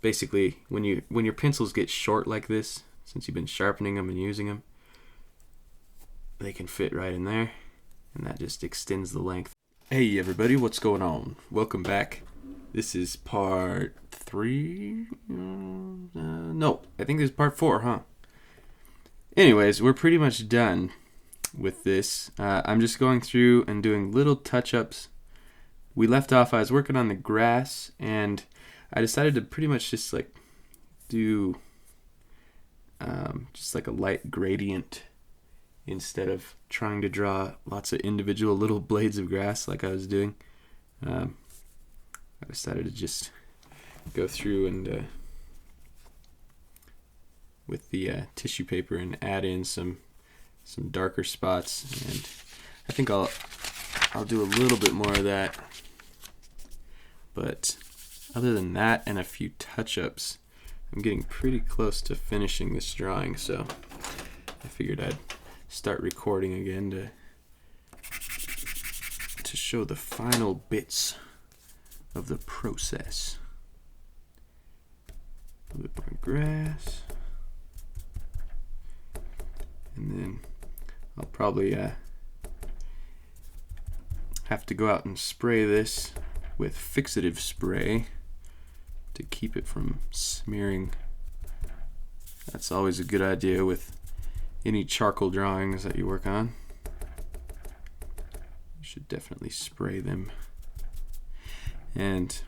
basically when your pencils get short like this, since you've been sharpening them and using them, they can fit right in there, and that just extends the length. Hey everybody, what's going on? Welcome back. This is part 3? No, I think this is part 4, huh? Anyways, we're pretty much done with this. I'm just going through and doing little touch-ups. We left off, I was working on the grass, and I decided to pretty much just like do just like a light gradient instead of trying to draw lots of individual little blades of grass like I was doing. I decided to just go through and with the tissue paper and add in some darker spots, and I think I'll do a little bit more of that. But other than that and a few touch-ups, I'm getting pretty close to finishing this drawing, so I figured I'd start recording again to show the final bits of the process. A little bit more grass, and then I'll probably have to go out and spray this with fixative spray to keep it from smearing. That's always a good idea with any charcoal drawings that you work on. You should definitely spray them. And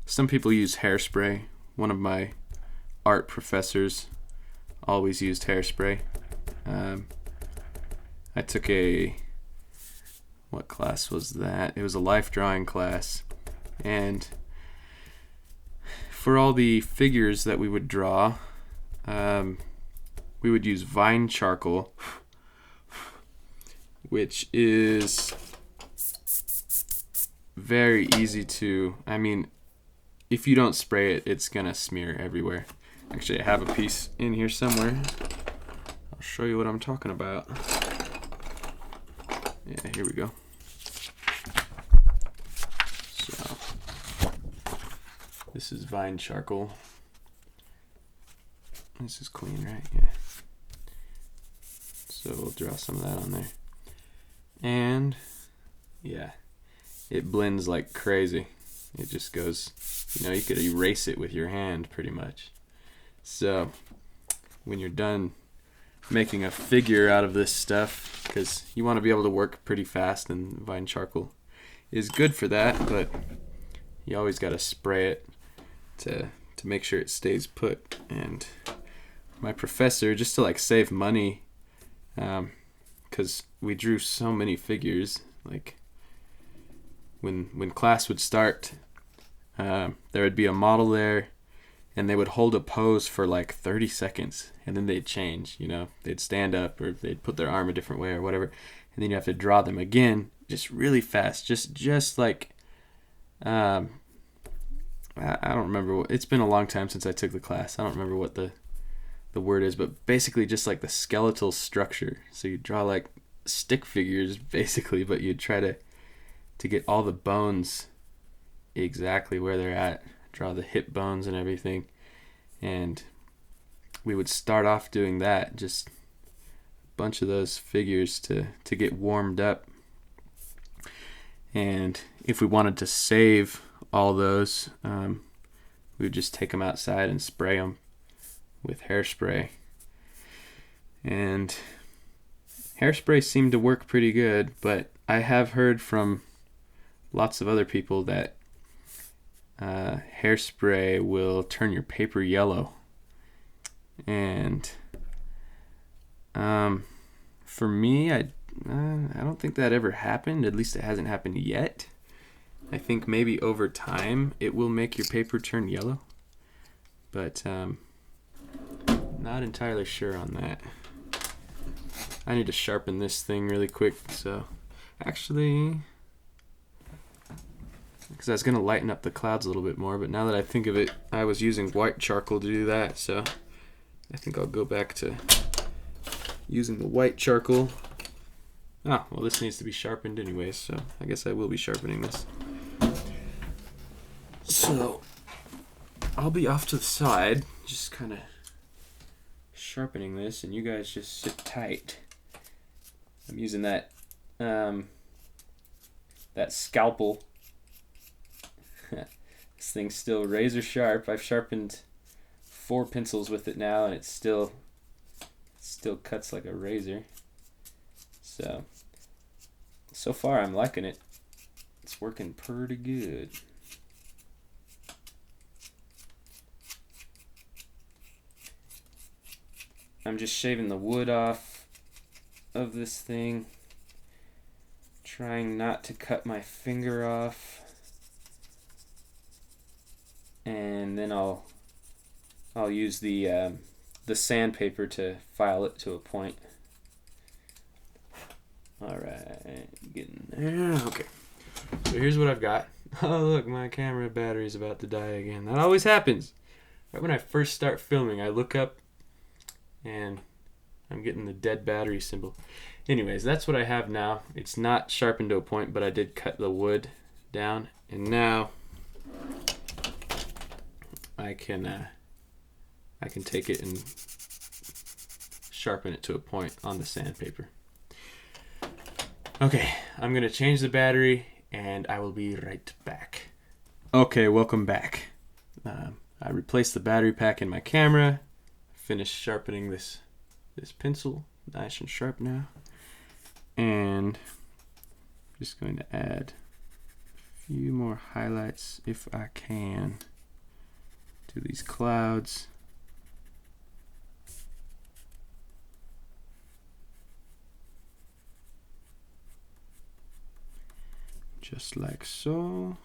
some people use hairspray. One of my art professors always used hairspray. I took what class was that? It was a life drawing class, and for all the figures that we would draw, we would use vine charcoal, which is very easy to, if you don't spray it, it's gonna smear everywhere. Actually, I have a piece in here somewhere. I'll show you what I'm talking about. Yeah, here we go. So, this is vine charcoal. This is clean, right? Yeah. So we'll draw some of that on there. And, yeah, it blends like crazy. It just goes, you could erase it with your hand pretty much. So, when you're done making a figure out of this stuff, because you want to be able to work pretty fast, and vine charcoal is good for that, but you always got to spray it to make sure it stays put. And my professor, just to like save money, because we drew so many figures, like when class would start, there would be a model there, and they would hold a pose for like 30 seconds, and then they'd change, they'd stand up, or they'd put their arm a different way or whatever, and then you have to draw them again just really fast, just like I don't remember it's been a long time since I took the class. I don't remember what the word is, but basically just like the skeletal structure. So you draw like stick figures basically, but you try to get all the bones exactly where they're at, draw the hip bones and everything. And we would start off doing that, just a bunch of those figures to get warmed up. And if we wanted to save all those, we would just take them outside and spray them with hairspray. And hairspray seemed to work pretty good, but I have heard from lots of other people that hairspray will turn your paper yellow. And for me, I don't think that ever happened. At least it hasn't happened yet. I think maybe over time it will make your paper turn yellow, but not entirely sure on that. I need to sharpen this thing really quick, so actually, because I was going to lighten up the clouds a little bit more, but now that I think of it, I was using white charcoal to do that, so I think I'll go back to using the white charcoal. Well, this needs to be sharpened anyways, so I guess I will be sharpening this. So, I'll be off to the side, just kind of sharpening this, and you guys just sit tight. I'm using that that scalpel. This thing's still razor sharp. I've sharpened 4 pencils with it now, and it still cuts like a razor. So far I'm liking it. It's working pretty good. I'm just shaving the wood off of this thing, trying not to cut my finger off, and then I'll use the sandpaper to file it to a point. Alright, getting there. Okay, so here's what I've got. Oh look, my camera battery's about to die again. That always happens. Right when I first start filming, I look up and I'm getting the dead battery symbol. Anyways, that's what I have now. It's not sharpened to a point, but I did cut the wood down, and now I can take it and sharpen it to a point on the sandpaper. Okay, I'm gonna change the battery and I will be right back. Okay, welcome back. I replaced the battery pack in my camera, finished sharpening this pencil, nice and sharp now, and I'm just going to add a few more highlights if I can to these clouds. Just like so.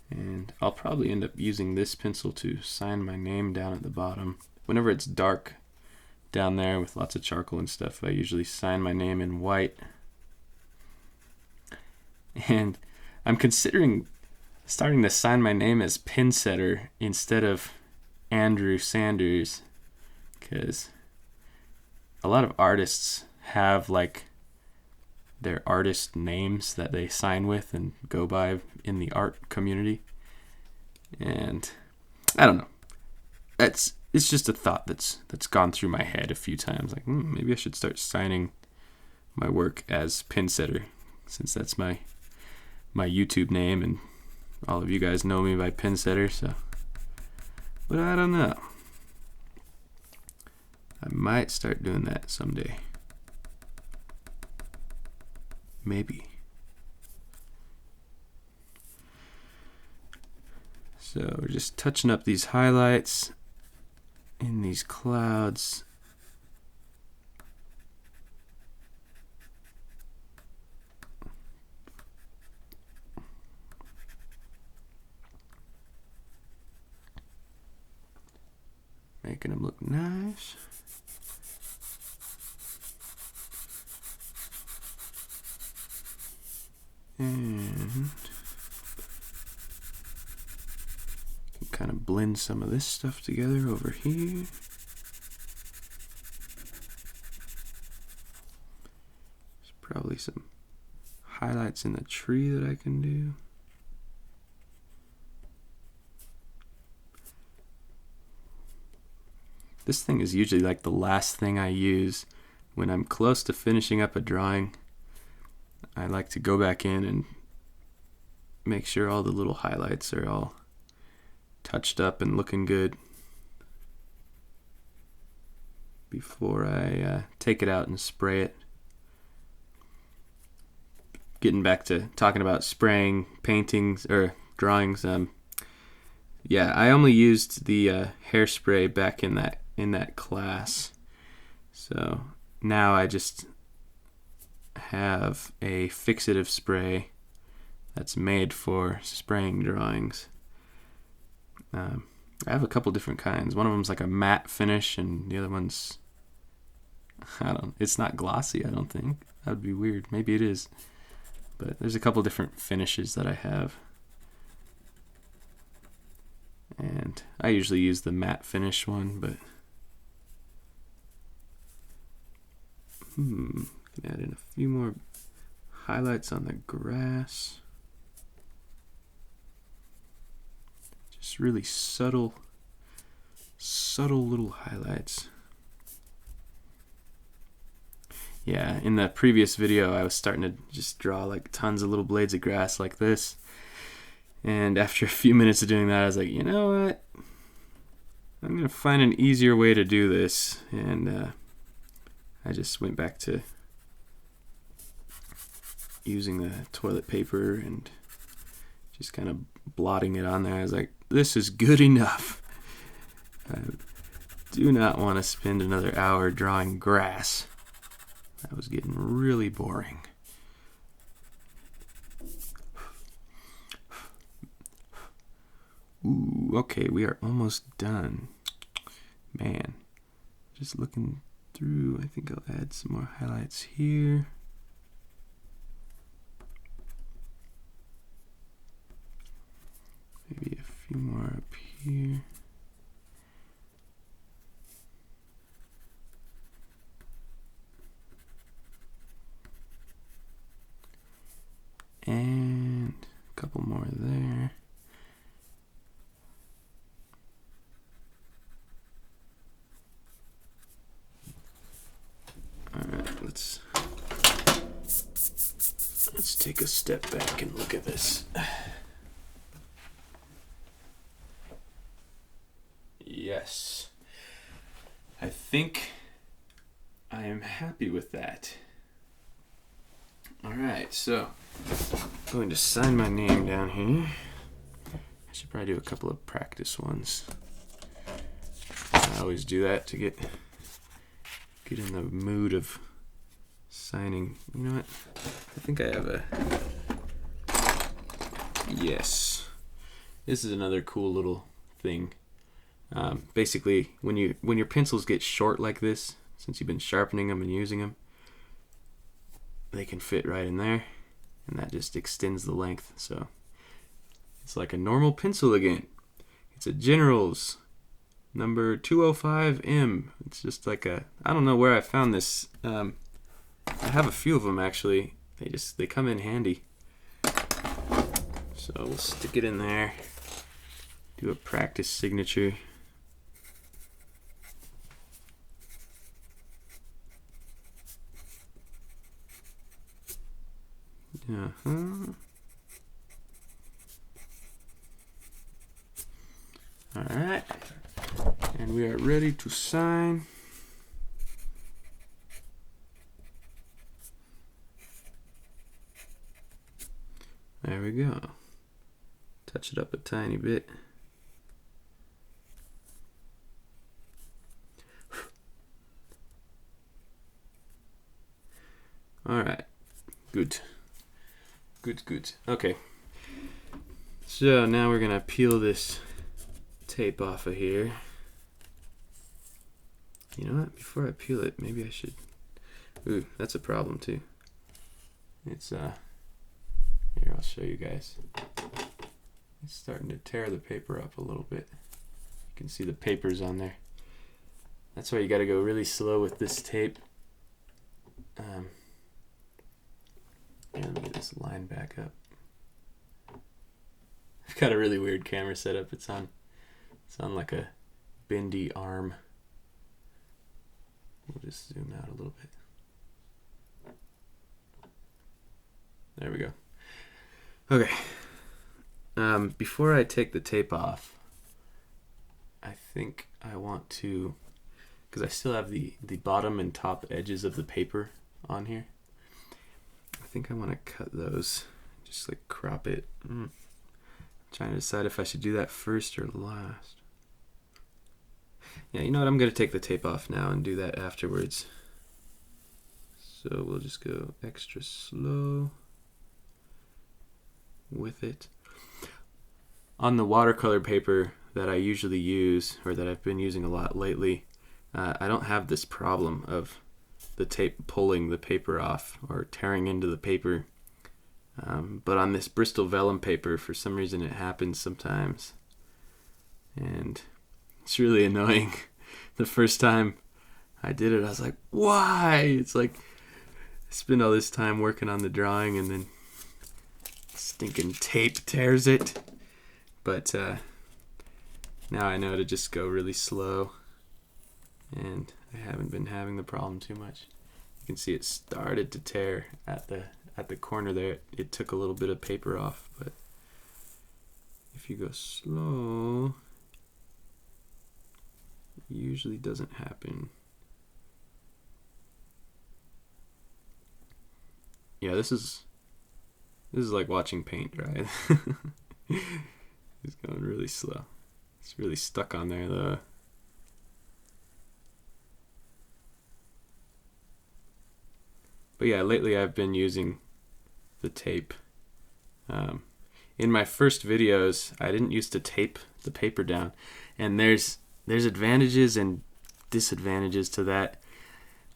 And I'll probably end up using this pencil to sign my name down at the bottom. Whenever it's dark down there with lots of charcoal and stuff, I usually sign my name in white. And I'm considering starting to sign my name as Pinsetter instead of Andrew Sanders, because a lot of artists have like their artist names that they sign with and go by in the art community. And I don't know. It's just a thought that's gone through my head a few times. Like, maybe I should start signing my work as Pinsetter, since that's my YouTube name, and all of you guys know me by Pinsetter. So, but I don't know. I might start doing that someday. Maybe. So we're just touching up these highlights in these clouds. Making them look nice. And kind of blend some of this stuff together over here. There's probably some highlights in the tree that I can do. This thing is usually like the last thing I use when I'm close to finishing up a drawing. I like to go back in and make sure all the little highlights are all touched up and looking good before I take it out and spray it. Getting back to talking about spraying paintings or drawings, yeah, I only used the hairspray back in that class. So now I just have a fixative spray that's made for spraying drawings. I have a couple different kinds. One of them's like a matte finish, and the other one's, it's not glossy, I don't think. That would be weird. Maybe it is. But there's a couple different finishes that I have. And I usually use the matte finish one, but can add in a few more highlights on the grass. Just really subtle little highlights. Yeah, in the previous video I was starting to just draw like tons of little blades of grass like this. And after a few minutes of doing that, I was like, you know what? I'm going to find an easier way to do this. And I just went back to using the toilet paper and just kind of blotting it on there. I was like, this is good enough. I do not want to spend another hour drawing grass. That was getting really boring. Ooh, okay, we are almost done. Man, just looking through, I think I'll add some more highlights here. Maybe a few more up here. And a couple more there. Alright, let's take a step back and look at this. Yes. I think I am happy with that. Alright, so I'm going to sign my name down here. I should probably do a couple of practice ones. I always do that to get in the mood of signing. You know what? I think I have a... Yes. This is another cool little thing. Basically, when your pencils get short like this, since you've been sharpening them and using them, they can fit right in there, and that just extends the length. So it's like a normal pencil again. It's a General's number 205M. It's just like a, I don't know where I found this. I have a few of them actually. They come in handy. So we'll stick it in there. Do a practice signature. Alright, and we are ready to sign. There we go. Touch it up a tiny bit. Alright, good. Good. Okay. So now we're gonna peel this tape off of here. You know what? Before I peel it, maybe I should... Ooh, that's a problem too. It's, here, I'll show you guys. It's starting to tear the paper up a little bit. You can see the papers on there. That's why you gotta go really slow with this tape. Yeah, let me get this line back up. I've got a really weird camera setup. It's on like a bendy arm. We'll just zoom out a little bit. There we go. Okay. Before I take the tape off, I think I want to, because I still have the bottom and top edges of the paper on here. I think I want to cut those, just like crop it. Trying to decide if I should do that first or last. Yeah, you know what? I'm going to take the tape off now and do that afterwards. So we'll just go extra slow with it. On the watercolor paper that I usually use, or that I've been using a lot lately, I don't have this problem of the tape pulling the paper off or tearing into the paper. But on this Bristol vellum paper, for some reason it happens sometimes. And it's really annoying. The first time I did it, I was like, why? It's like spend all this time working on the drawing and then stinking tape tears it. But now I know to just go really slow, and I haven't been having the problem too much. You can see it started to tear at the corner there. It took a little bit of paper off, but if you go slow, it usually doesn't happen. Yeah, this is like watching paint dry. It's going really slow. It's really stuck on there though. But yeah, lately I've been using the tape. In my first videos, I didn't used to tape the paper down, and there's advantages and disadvantages to that.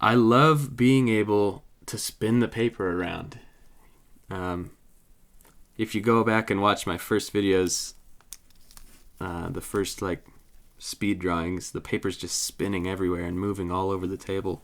I love being able to spin the paper around. If you go back and watch my first videos, the first like speed drawings, the paper's just spinning everywhere and moving all over the table.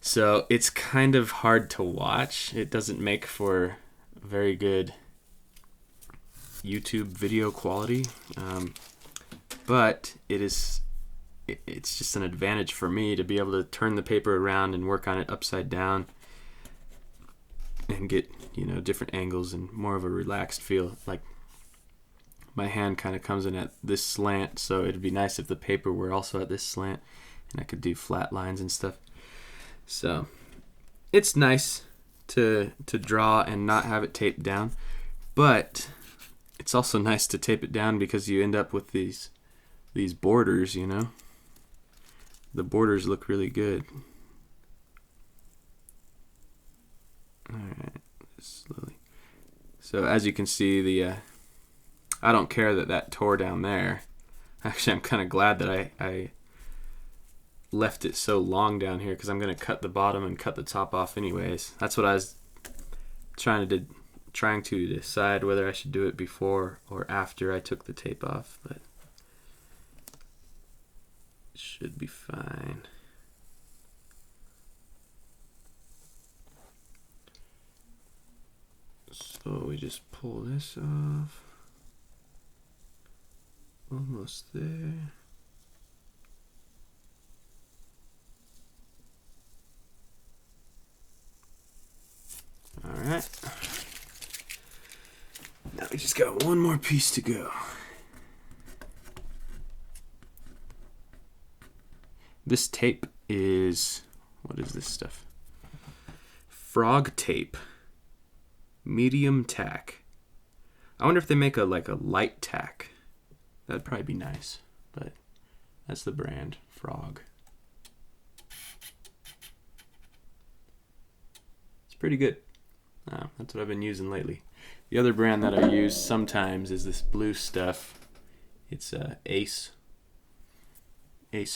So it's kind of hard to watch. It doesn't make for very good YouTube video quality, but it's just an advantage for me to be able to turn the paper around and work on it upside down and get, you know, different angles and more of a relaxed feel. Like my hand kind of comes in at this slant, so it'd be nice if the paper were also at this slant and I could do flat lines and stuff. So it's nice to draw and not have it taped down, but it's also nice to tape it down because you end up with these borders, you know. The borders look really good. Alright, slowly. So as you can see, I don't care that tore down there. Actually, I'm kind of glad that I left it so long down here, because I'm going to cut the bottom and cut the top off anyways. That's what I was trying to decide, whether I should do it before or after I took the tape off, but it should be fine. So we just pull this off. Almost there. Alright. Now we just got one more piece to go. This tape is, what is this stuff? Frog tape. Medium tack. I wonder if they make a light tack. That'd probably be nice, but that's the brand, Frog. It's pretty good. That's what I've been using lately. The other brand that I use sometimes is this blue stuff. It's Ace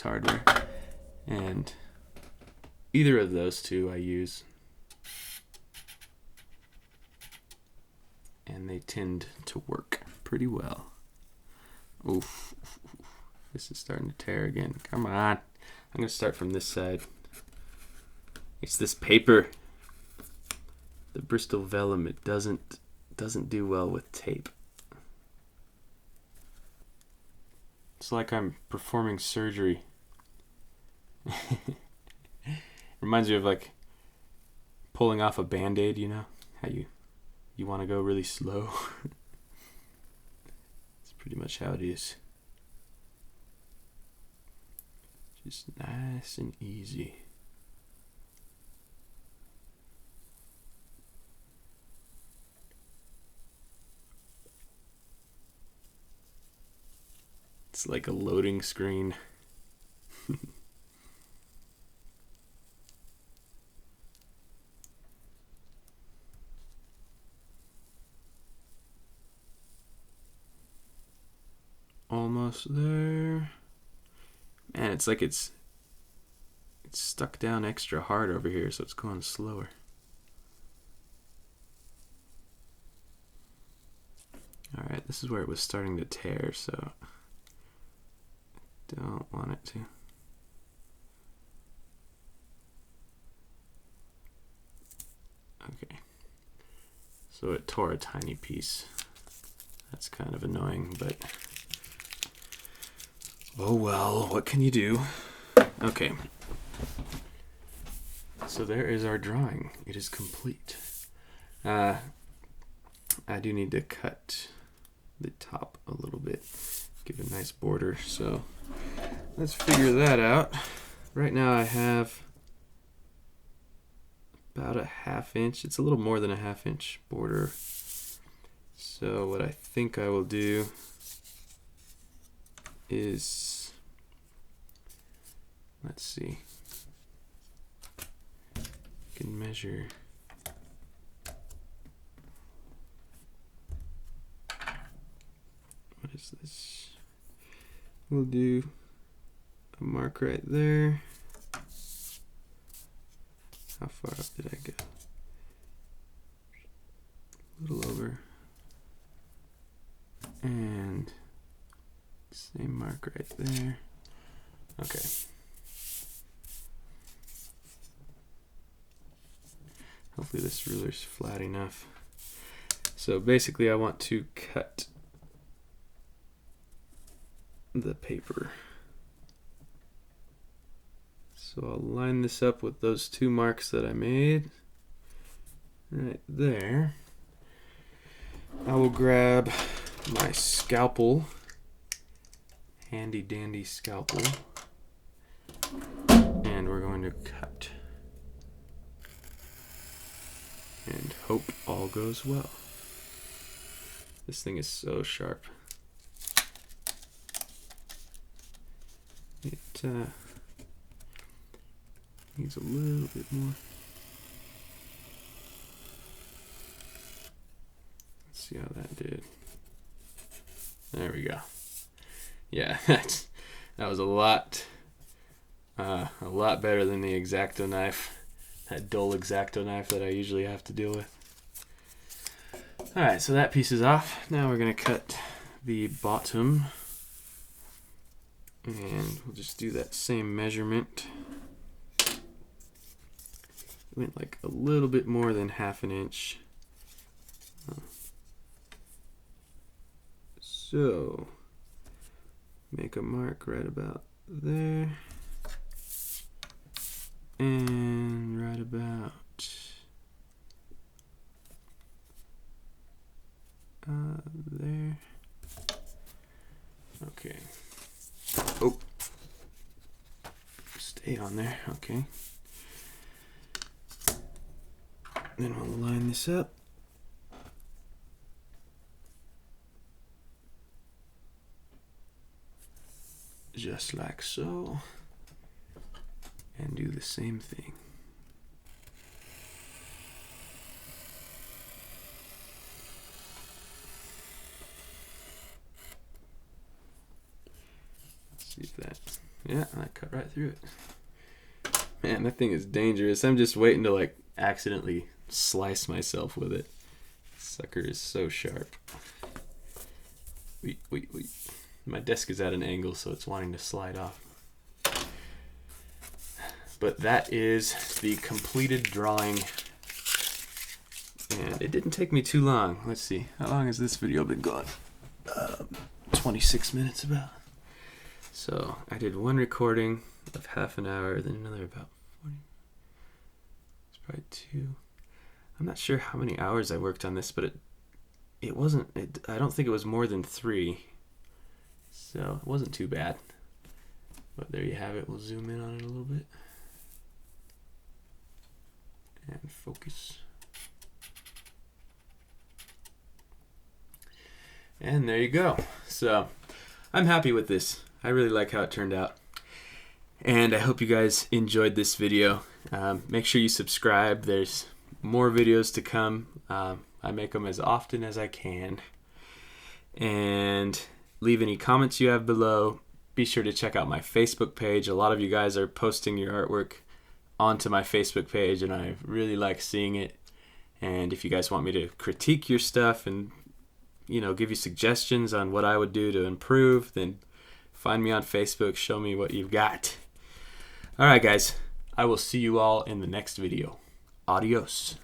hardware, and either of those two I use, and they tend to work pretty well. Oof, this is starting to tear again. Come on. I'm going to start from this side. It's this paper. The Bristol vellum, it doesn't do well with tape. It's like I'm performing surgery. Reminds me of like pulling off a Band-Aid, you know? How you want to go really slow. It's pretty much how it is. Just nice and easy. It's like a loading screen. Almost there. Man, it's like it's stuck down extra hard over here, so it's going slower. Alright, this is where it was starting to tear, so don't want it to. So it tore a tiny piece. That's kind of annoying, but oh well, what can you do? Okay. So there is our drawing. It is complete. I do need to cut the top a little bit, give a nice border. So let's figure that out. Right now I have about a 1/2 inch. It's a little more than a 1/2 inch border. So what I think I will do is, let's see, I can measure. What is this? We'll do a mark right there. How far up did I go? A little over. And same mark right there. Okay. Hopefully this ruler's flat enough. So basically I want to cut the paper. So I'll line this up with those 2 marks that I made right there. I will grab my scalpel, handy dandy scalpel, and we're going to cut and hope all goes well. This thing is so sharp. It needs a little bit more. Let's see how that did. There we go. Yeah, that was a lot better than the X-Acto knife, that dull X-Acto knife that I usually have to deal with. All right, so that piece is off. Now we're gonna cut the bottom, and we'll just do that same measurement. Went like a little bit more than 1/2 inch. So make a mark right about there, and right about there. Okay. Oh, stay on there. Okay. Then we'll line this up. Just like so. And do the same thing. Let's see if that, yeah, I cut right through it. Man, that thing is dangerous. I'm just waiting to like accidentally slice myself with it. Sucker is so sharp. Wait. My desk is at an angle, so it's wanting to slide off. But that is the completed drawing. And it didn't take me too long. Let's see. How long has this video been going? 26 minutes about. So I did one recording of 1/2 hour, then another about 40. It's probably 2. I'm not sure how many hours I worked on this, but it wasn't, I don't think it was more than 3. So it wasn't too bad. But there you have it. We'll zoom in on it a little bit. And focus. And there you go. So I'm happy with this. I really like how it turned out. And I hope you guys enjoyed this video. Make sure you subscribe. There's more videos to come. I make them as often as I can. And leave any comments you have below. Be sure to check out my Facebook page. A lot of you guys are posting your artwork onto my Facebook page, and I really like seeing it. And if you guys want me to critique your stuff and, you know, give you suggestions on what I would do to improve, then find me on Facebook. Show me what you've got. All right, guys. I will see you all in the next video. Adios.